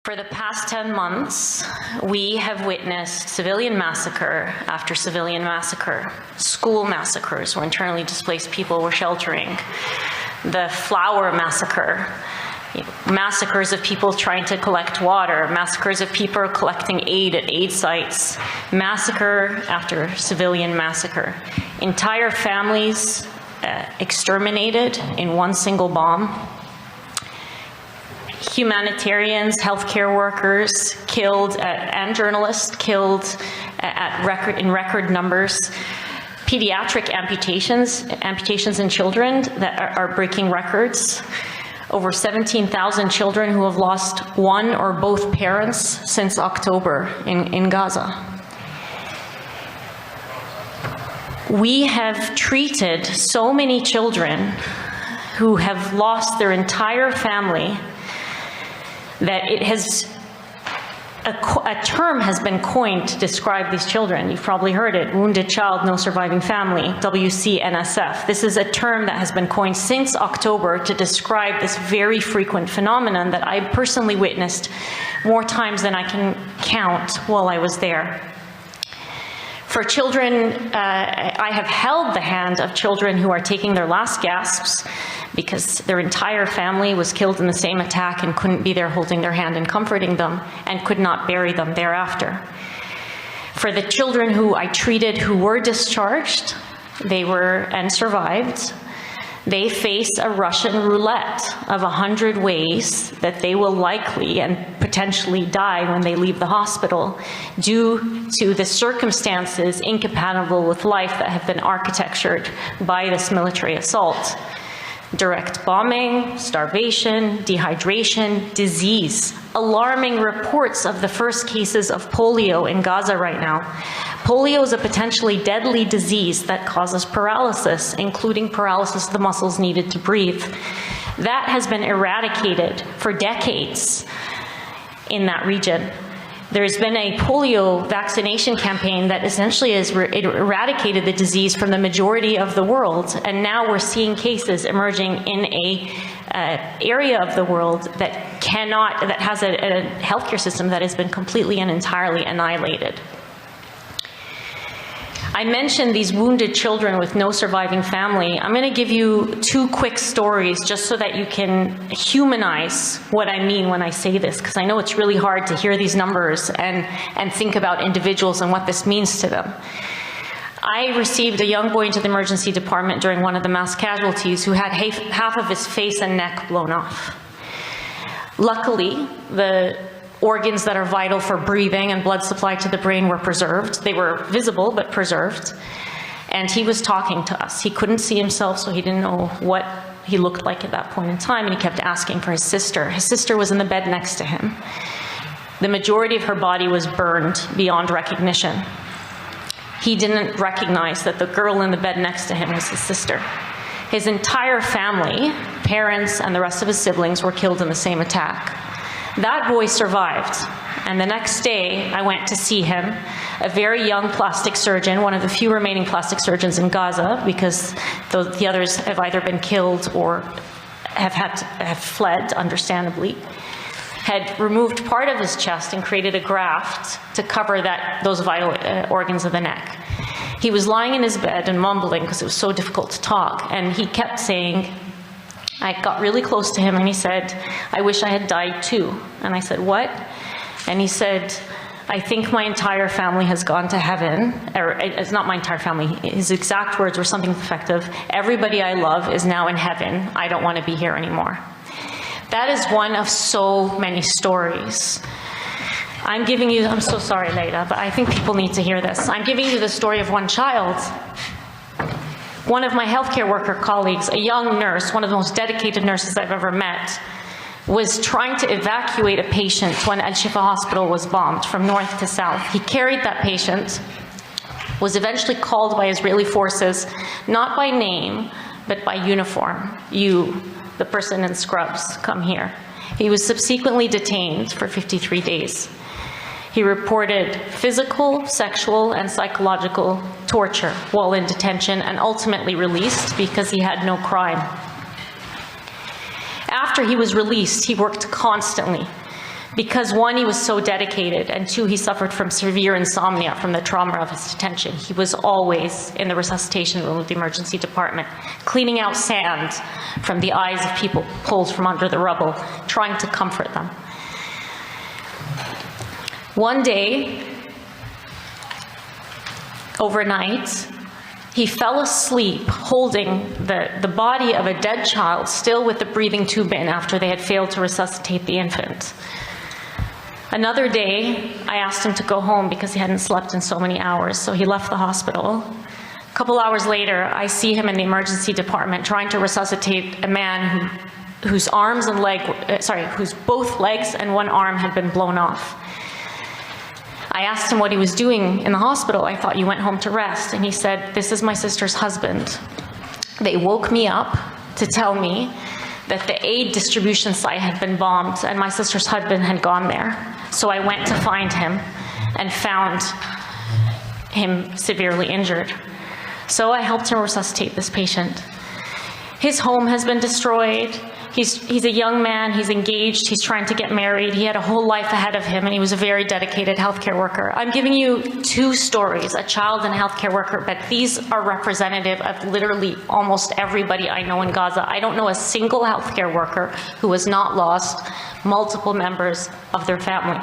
For the past 10 months, we have witnessed civilian massacre after civilian massacre, school massacres where internally displaced people were sheltering, the flower massacre, massacres of people trying to collect water, massacres of people collecting aid at aid sites, massacre after civilian massacre. Entire families exterminated in one single bomb. Humanitarians, healthcare workers killed, and journalists killed in record numbers. Pediatric amputations in children that are breaking records. Over 17,000 children who have lost one or both parents since October in Gaza. We have treated so many children who have lost their entire family that it has, a term has been coined to describe these children. You've probably heard it, wounded child, no surviving family, WCNSF. This is a term that has been coined since October to describe this very frequent phenomenon that I personally witnessed more times than I can count while I was there. For children, I have held the hand of children who are taking their last gasps because their entire family was killed in the same attack and couldn't be there holding their hand and comforting them and could not bury them thereafter. For the children who I treated who were discharged, and survived, they face a Russian roulette of 100 ways that they will likely and potentially die when they leave the hospital due to the circumstances incompatible with life that have been architectured by this military assault. Direct bombing, starvation, dehydration, disease. Alarming reports of the first cases of polio in Gaza right now. Polio is a potentially deadly disease that causes paralysis, including paralysis of the muscles needed to breathe. That has been eradicated for decades in that region. There's been a polio vaccination campaign that essentially has eradicated the disease from the majority of the world, and now we're seeing cases emerging in a area of the world that has a healthcare system that has been completely and entirely annihilated. I mentioned these wounded children with no surviving family. I'm going to give you two quick stories just so that you can humanize what I mean when I say this, because I know it's really hard to hear these numbers and think about individuals and what this means to them. I received a young boy into the emergency department during one of the mass casualties who had half of his face and neck blown off. Luckily, the organs that are vital for breathing and blood supply to the brain were preserved. They were visible, but preserved. And he was talking to us. He couldn't see himself, so he didn't know what he looked like at that point in time, and he kept asking for his sister. His sister was in the bed next to him. The majority of her body was burned beyond recognition. He didn't recognize that the girl in the bed next to him was his sister. His entire family, parents and the rest of his siblings, were killed in the same attack. That boy survived, and the next day I went to see him, a very young plastic surgeon, one of the few remaining plastic surgeons in Gaza, because the others have either been killed or have fled, understandably, had removed part of his chest and created a graft to cover those vital organs of the neck. He was lying in his bed and mumbling because it was so difficult to talk, and he kept saying, I got really close to him and he said, I wish I had died too. And I said, what? And he said, I think my entire family has gone to heaven. Or it's not my entire family. His exact words were something effective. Everybody I love is now in heaven. I don't want to be here anymore. That is one of so many stories. I'm so sorry, Leila, but I think people need to hear this. I'm giving you the story of one child. One of my healthcare worker colleagues, a young nurse, one of the most dedicated nurses I've ever met, was trying to evacuate a patient when Al-Shifa Hospital was bombed from north to south. He carried that patient, was eventually called by Israeli forces, not by name, but by uniform. You, the person in scrubs, come here. He was subsequently detained for 53 days. He reported physical, sexual, and psychological torture while in detention and ultimately released because he had no crime. After he was released, he worked constantly Because one, he was so dedicated, and two, he suffered from severe insomnia from the trauma of his detention. He was always in the resuscitation room of the emergency department, cleaning out sand from the eyes of people pulled from under the rubble, trying to comfort them. One day, overnight, he fell asleep holding the body of a dead child, still with the breathing tube in, after they had failed to resuscitate the infant. Another day, I asked him to go home because he hadn't slept in so many hours, so he left the hospital. A couple hours later, I see him in the emergency department trying to resuscitate a man whose arms and whose both legs and one arm had been blown off. I asked him what he was doing in the hospital. I thought, you went home to rest. And he said, this is my sister's husband. They woke me up to tell me that the aid distribution site had been bombed and my sister's husband had gone there. So I went to find him and found him severely injured. So I helped him resuscitate this patient. His home has been destroyed. He's a young man, he's engaged, he's trying to get married, he had a whole life ahead of him, and he was a very dedicated healthcare worker. I'm giving you two stories, a child and a healthcare worker, but these are representative of literally almost everybody I know in Gaza. I don't know a single healthcare worker who has not lost multiple members of their family.